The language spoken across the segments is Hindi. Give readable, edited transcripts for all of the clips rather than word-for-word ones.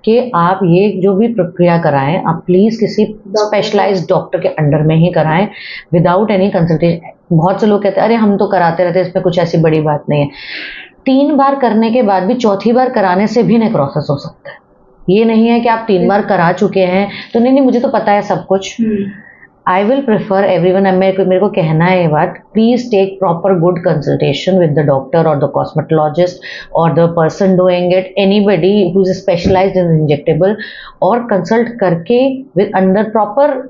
कि आप ये जो भी प्रक्रिया कराएं आप प्लीज़ किसी स्पेशलाइज्ड डॉक्टर के अंडर में ही कराएं विदाउट एनी कंसल्टेशन। बहुत से लोग कहते हैं अरे हम तो कराते रहते हैं, इसमें कुछ ऐसी बड़ी बात नहीं है। 3 बार करने के बाद भी चौथी बार कराने से भी नेक्रोसिस हो सकता है। ये नहीं है कि आप 3 बार करा चुके हैं तो नहीं मुझे तो पता है सब कुछ। आई विल प्रेफर एवरीवन, मेरे को कहना है ये बात, please take proper good consultation with the doctor और द कॉस्मेटोलॉजिस्ट और the person doing it, anybody who is specialised in injectable, और कंसल्ट करके with under proper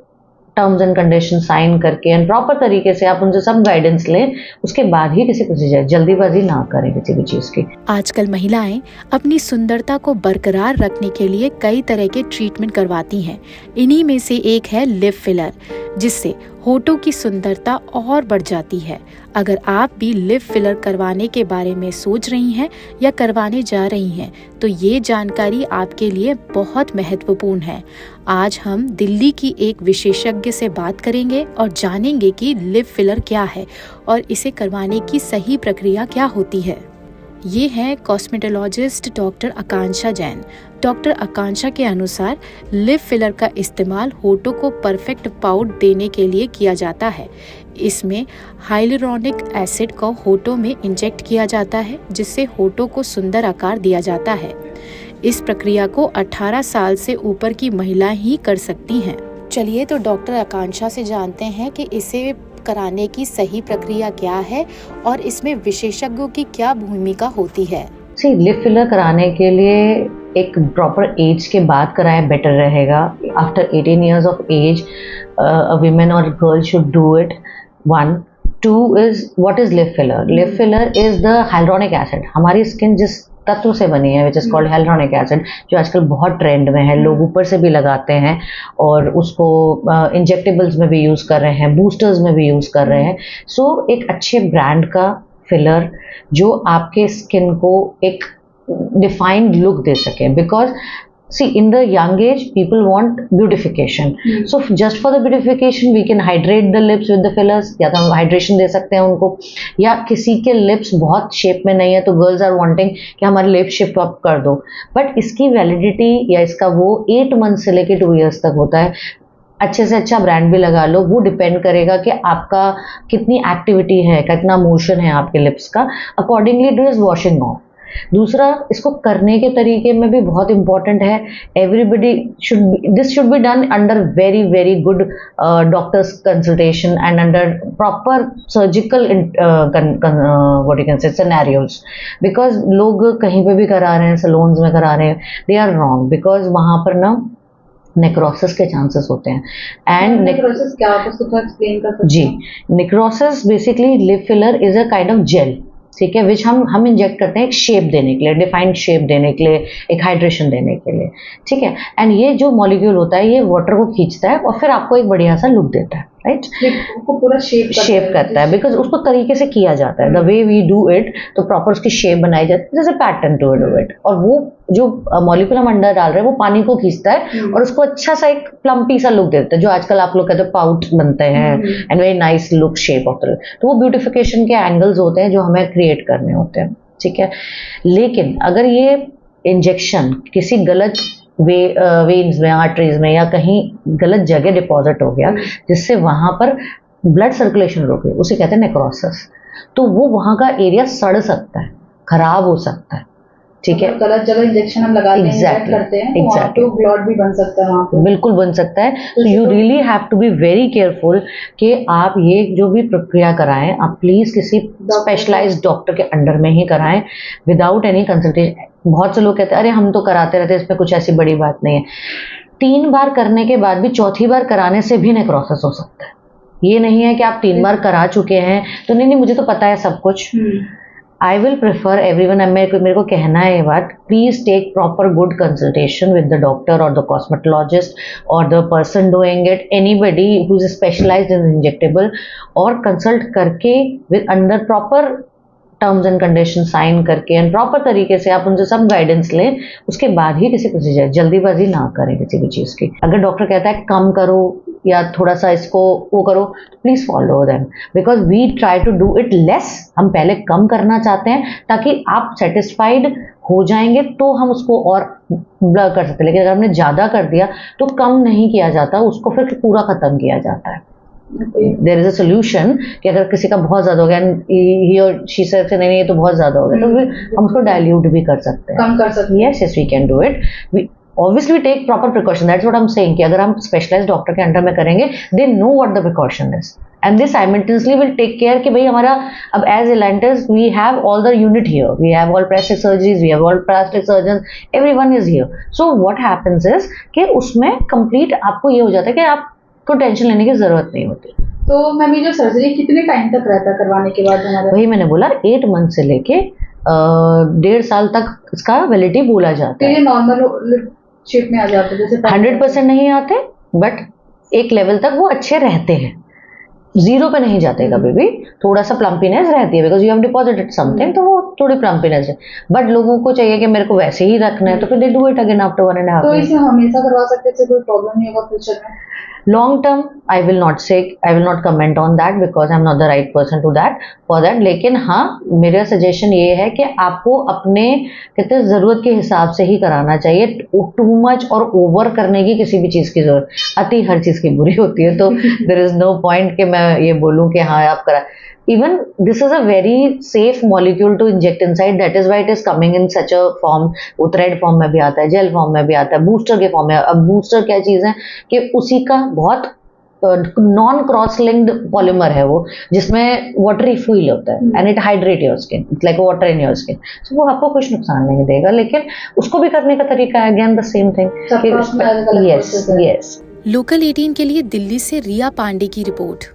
terms and condition sign करके एंड प्रॉपर तरीके से आप उनसे सब गाइडेंस लें, उसके बाद ही किसी प्रोसीजर, जल्दीबाजी ना करें किसी भी चीज़ की। आजकल महिलाएं अपनी सुंदरता को बरकरार रखने के लिए कई तरह के ट्रीटमेंट करवाती हैं। इन्हीं में से एक है लिप फिलर, जिससे होठों की सुंदरता और बढ़ जाती है। अगर आप भी लिप फिलर करवाने के बारे में सोच रही हैं या करवाने जा रही हैं तो ये जानकारी आपके लिए बहुत महत्वपूर्ण है। आज हम दिल्ली की एक विशेषज्ञ से बात करेंगे और जानेंगे कि लिप फिलर क्या है और इसे करवाने की सही प्रक्रिया क्या होती है। ये है कॉस्मेटोलॉजिस्ट डॉक्टर आकांक्षा जैन। डॉक्टर आकांक्षा के अनुसार लिप फिलर का इस्तेमाल होठों को परफेक्ट पाउट देने के लिए किया जाता है। इसमें हाइलुरोनिक एसिड को होठों में इंजेक्ट किया जाता है, जिससे होठों को सुंदर आकार दिया जाता है। इस प्रक्रिया को 18 साल से ऊपर की महिला ही कर सकती हैं। चलिए तो डॉक्टर आकांक्षा से जानते हैं कि इसे कराने की सही प्रक्रिया क्या है और इसमें विशेषज्ञों की क्या भूमिका होती है। लिप फिलर कराने के लिए एक प्रॉपर एज के बाद कराएं बेटर रहेगा। After 18 years of age a woman or girl should do it. 1. 2 is what is lip filler? Lip filler is the hyaluronic acid. हमारी स्किन जिस तत्व से बनी है which is called hyaluronic acid, जो आजकल बहुत ट्रेंड में है, लोग ऊपर से भी लगाते हैं और उसको इंजेक्टेबल्स में भी यूज़ कर रहे हैं, बूस्टर्स में भी यूज़ कर रहे हैं। सो एक अच्छे ब्रांड का फिलर जो आपके स्किन को एक डिफाइंड लुक दे सके, because see in the young age people want beautification. So just for the beautification we can hydrate the lips with the fillers, या तो हम हाइड्रेशन दे सकते हैं उनको, या किसी के लिप्स बहुत शेप में नहीं है तो गर्ल्स आर वांटिंग कि हमारे लिप शेप अप कर दो, बट इसकी वैलिडिटी या इसका वो 8 मंथ से लेके 2 years तक होता है। अच्छे से अच्छा ब्रांड भी लगा लो, वो डिपेंड करेगा कि आपका कितनी एक्टिविटी है, कितना मोशन है आपके लिप्स का, accordingly do is washing of. दूसरा, इसको करने के तरीके में भी बहुत इंपॉर्टेंट है। Everybody this should be done under very very good doctors consultation and under proper surgical what you can say scenarios, because लोग कहीं पे भी करा रहे हैं, सैलून्स में करा रहे हैं, दे आर रॉन्ग, बिकॉज वहाँ पर ना नेक्रोसिस के चांसेस होते हैं। एंड नेक्रोसिस क्या, आप उसको थोड़ा एक्सप्लेन कर सकते हैं? जी, necrosis basically lip filler is a kind of gel, ठीक है, विच हम इंजेक्ट करते हैं एक शेप देने के लिए, डिफाइंड शेप देने के लिए, एक हाइड्रेशन देने के लिए, ठीक है। एंड ये जो मॉलिक्यूल होता है ये वाटर को खींचता है और फिर आपको एक बढ़िया सा लुक देता है, राइट, उसको पूरा शेप करता है, बिकॉज उसको तरीके से किया जाता है, the way we do it, तो प्रॉपर उसकी शेप बनाई जाती है, जैसे पैटर्न टू डू इट, और वो जो मॉलिक्यूल हम अंदर डाल रहे हैं वो पानी को खींचता है और उसको अच्छा सा एक प्लम्पी सा लुक देता है, जो आजकल आप लोग कहते हैं पाउट बनते हैं and very nice look shape of the, तो वो ब्यूटिफिकेशन के एंगल्स होते हैं जो हमें क्रिएट करने होते हैं, ठीक है। लेकिन अगर ये इंजेक्शन किसी गलत वेन्स में, आर्टरीज में या कहीं गलत जगह डिपॉजिट हो गया जिससे वहां पर ब्लड सर्कुलेशन रुक गई, उसे कहते हैं नेक्रोसिस, तो वो वहां का एरिया सड़ सकता है, खराब हो सकता है, ठीक है। गलत जगह इंजेक्शन हम लगाते हैं, एग्जैक्टली तो ब्लड भी बन सकता है वहाँ पे, बिल्कुल बन सकता है। तो you really have to be very careful कि आप ये जो भी प्रक्रिया कराएं आप प्लीज किसी स्पेशलाइज्ड डॉक्टर के अंडर में ही कराएं विदाउट एनी कंसल्टेशन। बहुत से लोग कहते हैं अरे हम तो कराते रहते हैं, इसमें कुछ ऐसी बड़ी बात नहीं है। 3 बार करने के बाद भी चौथी बार कराने से भी नेक्रोसिस हो सकता है। ये नहीं है कि आप 3 बार करा चुके हैं तो नहीं मुझे तो पता है सब कुछ। आई विल प्रेफर एवरीवन, मेरे को कहना है ये बात, please take proper good consultation with the doctor और द कॉस्मेटोलॉजिस्ट और the person doing it, anybody who is specialised in injectable, और कंसल्ट करके with under proper terms and condition sign करके एंड प्रॉपर तरीके से आप उनसे सब गाइडेंस लें, उसके बाद ही किसी प्रोसीजर, जल्दीबाजी ना करें किसी भी चीज़ की। अगर डॉक्टर कहता है कम करो या थोड़ा सा इसको वो करो, तो please follow them, because we try to do it less. हम पहले कम करना चाहते हैं ताकि आप सेटिस्फाइड हो जाएंगे तो हम उसको और ब्लर कर सकते हैं, लेकिन अगर हमने ज़्यादा कर दिया तो कम नहीं किया जाता, उसको फिर पूरा ख़त्म किया जाता है। देयर इज अ सोल्यूशन कि अगर किसी का बहुत ज़्यादा हो गया ही और शी से नहीं ये तो बहुत ज़्यादा हो गया, तो फिर हम उसको डाइल्यूट भी कर सकते हैं, कम कर सकते हैं। Yes we can do it. Obviously take proper precaution, that's what I am saying कि अगर हम स्पेशलाइज्ड डॉक्टर के अंडर में करेंगे, they know what the precaution is and they simultaneously will take care कि भाई हमारा अब as Elantis we have all the unit here, we have all plastic surgeries, we have all plastic surgeon, everyone is here. So what happens is कि उसमें कंप्लीट आपको ये हो जाता है कि आपको टेंशन लेने की जरूरत नहीं होती। तो मैम ये जो सर्जरी कितने टाइम तक रहता है करवाने के बाद हमारा? वही मैंने बोला 8 मंथ से लेके 1.5 साल तक इसका वैलिडिटी बोला जाता तो है। ये नॉर्मल शेप में आ जाते हैं जैसे 100% नहीं आते, बट एक लेवल तक वो अच्छे रहते हैं, 0 पे नहीं जाते कभी भी, थोड़ा सा प्लम्पीनेस रहती है because you have deposited something, तो वो थोड़ी प्लम्पीनेस है। बट लोगों को चाहिए कि मेरे को वैसे ही रखना है, तो फिर they do it again after 1.5 तो years। इसे हमेशा करवा सकते हैं, इससे कोई प्रॉब्लम नहीं होगा फ्यूचर में? Long term I will not comment on that because I am not the right person to that for that, लेकिन हाँ मेरा सजेशन ये है कि आपको अपने कहते ज़रूरत के हिसाब से ही कराना चाहिए। टू मच और ओवर करने की किसी भी चीज़ की जरूरत, अति हर चीज़ की बुरी होती है, तो देयर इज नो पॉइंट कि मैं ये बोलूँ कि हाँ आप करा। Even this is a very safe molecule to inject inside, that is why it is coming in such a form, वो थ्रेड फॉर्म में भी आता है, जेल फॉर्म में भी आता है, बूस्टर के फॉर्म में। अब बूस्टर क्या चीज़ है कि उसी का बहुत नॉन क्रॉस लिंक्ड पॉलीमर है वो, जिसमें वाटरी फ्यूल होता है and it hydrate your skin, it's like water in your skin, so वो आपको कुछ नुकसान नहीं देगा, लेकिन उसको भी करने का तरीका है अगेन द सेम थिंग। सबका अपना अलग-अलग यस process है। यस। लोकल 18 के लिए दिल्ली से रिया पांडे की रिपोर्ट।